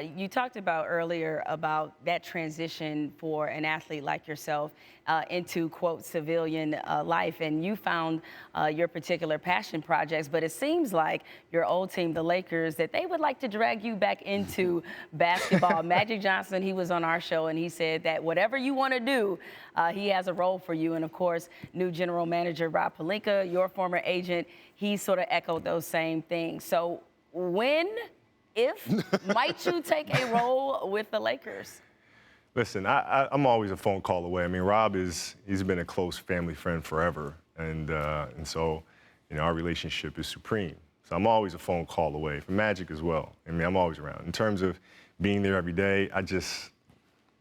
You talked about earlier about that transition for an athlete like yourself into, quote, civilian life, and you found your particular passion projects, but it seems like your old team, the Lakers, that they would like to drag you back into basketball. Magic Johnson, he was on our show, and he said that whatever you want to do, he has a role for you. And, of course, new general manager Rob Pelinka, your former agent, he sort of echoed those same things. So if might you take a role with the Lakers? Listen, I'm always a phone call away. I mean, Rob he's been a close family friend forever, and so, our relationship is supreme. So I'm always a phone call away. For Magic as well. I mean, I'm always around. In terms of being there every day,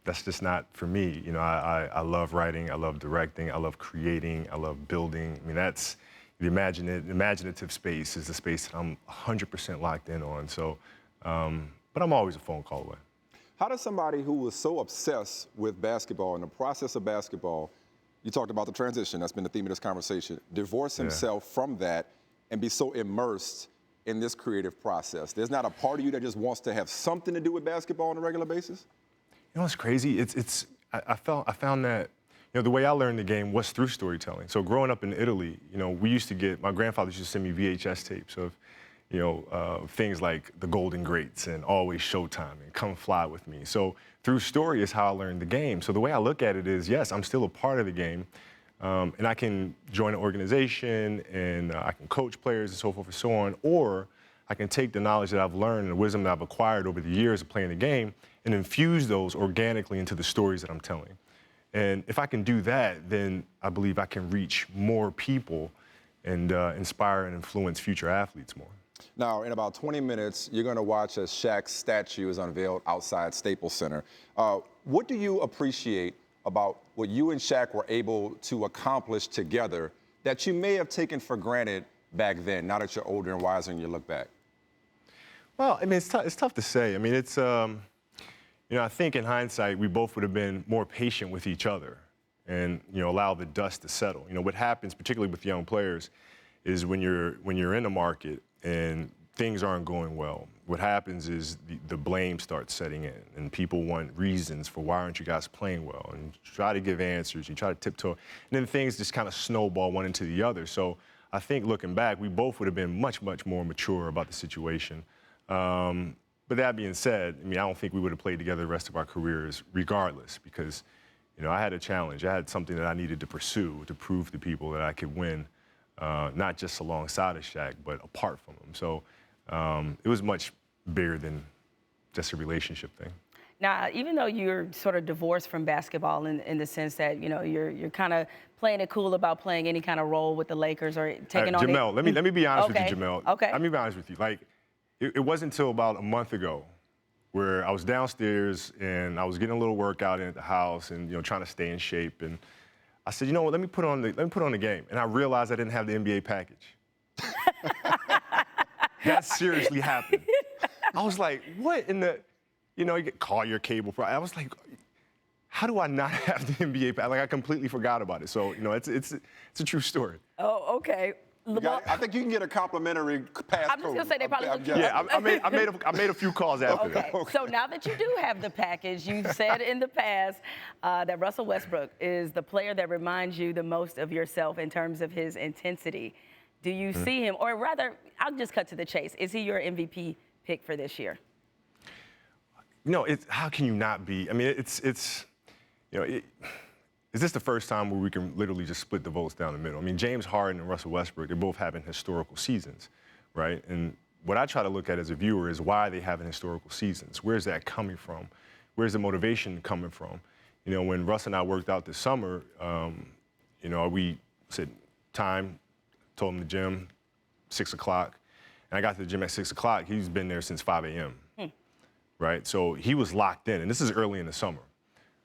that's just not for me. I love writing, I love directing, I love creating, I love building. I mean, that's the imaginative space is the space that I'm 100% locked in on. So, but I'm always a phone call away. How does somebody who was so obsessed with basketball and the process of basketball, you talked about the transition, that's been the theme of this conversation, divorce himself from that and be so immersed in this creative process? There's not a part of you that just wants to have something to do with basketball on a regular basis? You know what's crazy? I found that, the way I learned the game was through storytelling. So growing up in Italy, we used to get, my grandfather used to send me VHS tapes of, things like The Golden Greats and Always Showtime and Come Fly With Me. So through story is how I learned the game. So the way I look at it is, yes, I'm still a part of the game, and I can join an organization and I can coach players and so forth and so on, or I can take the knowledge that I've learned and the wisdom that I've acquired over the years of playing the game and infuse those organically into the stories that I'm telling. And if I can do that, then I believe I can reach more people and inspire and influence future athletes more. Now, in about 20 minutes, you're going to watch as Shaq's statue is unveiled outside Staples Center. What do you appreciate about what you and Shaq were able to accomplish together that you may have taken for granted back then, now that you're older and wiser and you look back? Well, I mean, it's tough to say. I mean, I think in hindsight, we both would have been more patient with each other and, allow the dust to settle. What happens, particularly with young players, is when you're in the market and things aren't going well, what happens is the blame starts setting in, and people want reasons for why aren't you guys playing well, and try to give answers, you try to tiptoe, and then things just kind of snowball one into the other. So I think looking back, we both would have been much, much more mature about the situation. But that being said, I mean, I don't think we would have played together the rest of our careers regardless, because, I had a challenge. I had something that I needed to pursue to prove to people that I could win, not just alongside of Shaq, but apart from him. So it was much bigger than just a relationship thing. Now, even though you're sort of divorced from basketball in the sense that, you're kind of playing it cool about playing any kind of role with the Lakers or taking on Jamel, let me be honest with you, Jamel. Okay. Let me be honest with you. Like, it wasn't until about a month ago where I was downstairs and I was getting a little workout in at the house and, trying to stay in shape. And I said, you know what, let me put on the game. And I realized I didn't have the NBA package. That seriously happened. I was like, what in the, you call your cable provider. I was like, how do I not have the NBA package? Like, I completely forgot about it. So, it's a true story. Oh, okay. I think you can get a complimentary passcode. I'm just going to say they probably look you up. Yeah, I made a few calls after that. Okay, so now that you do have the package, you've said in the past that Russell Westbrook is the player that reminds you the most of yourself in terms of his intensity. Do you see him, or rather, I'll just cut to the chase. Is he your MVP pick for this year? No, how can you not be? I mean, is this the first time where we can literally just split the votes down the middle? I mean, James Harden and Russell Westbrook, they're both having historical seasons, right? And what I try to look at as a viewer is why are they having historical seasons? Where's that coming from? Where's the motivation coming from? When Russ and I worked out this summer, we said time, told him the gym, 6 o'clock. And I got to the gym at 6 o'clock. He's been there since 5 a.m., right? So he was locked in, and this is early in the summer.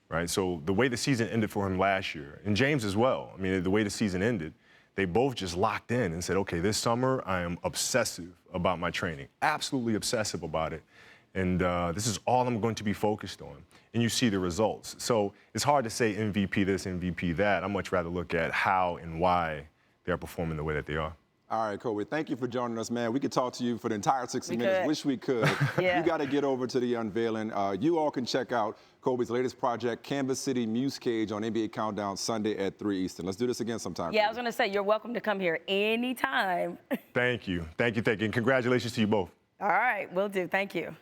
Right, so the way the season ended for him last year, and James as well, I mean, the way the season ended, they both just locked in and said, okay, this summer I am obsessive about my training, absolutely obsessive about it, and this is all I'm going to be focused on, and you see the results. So it's hard to say MVP this, MVP that. I'd much rather look at how and why they're performing the way that they are. All right, Kobe, thank you for joining us, man. We could talk to you for the entire 60 minutes. could. Wish we could. Yeah. You got to get over to the unveiling. You all can check out Kobe's latest project, Canvas City Muse Cage, on NBA Countdown Sunday at 3 Eastern. Let's do this again sometime. Yeah, Kobe. I was going to say, you're welcome to come here anytime. Thank you. Thank you. Thank you. And congratulations to you both. All right, will do. Thank you.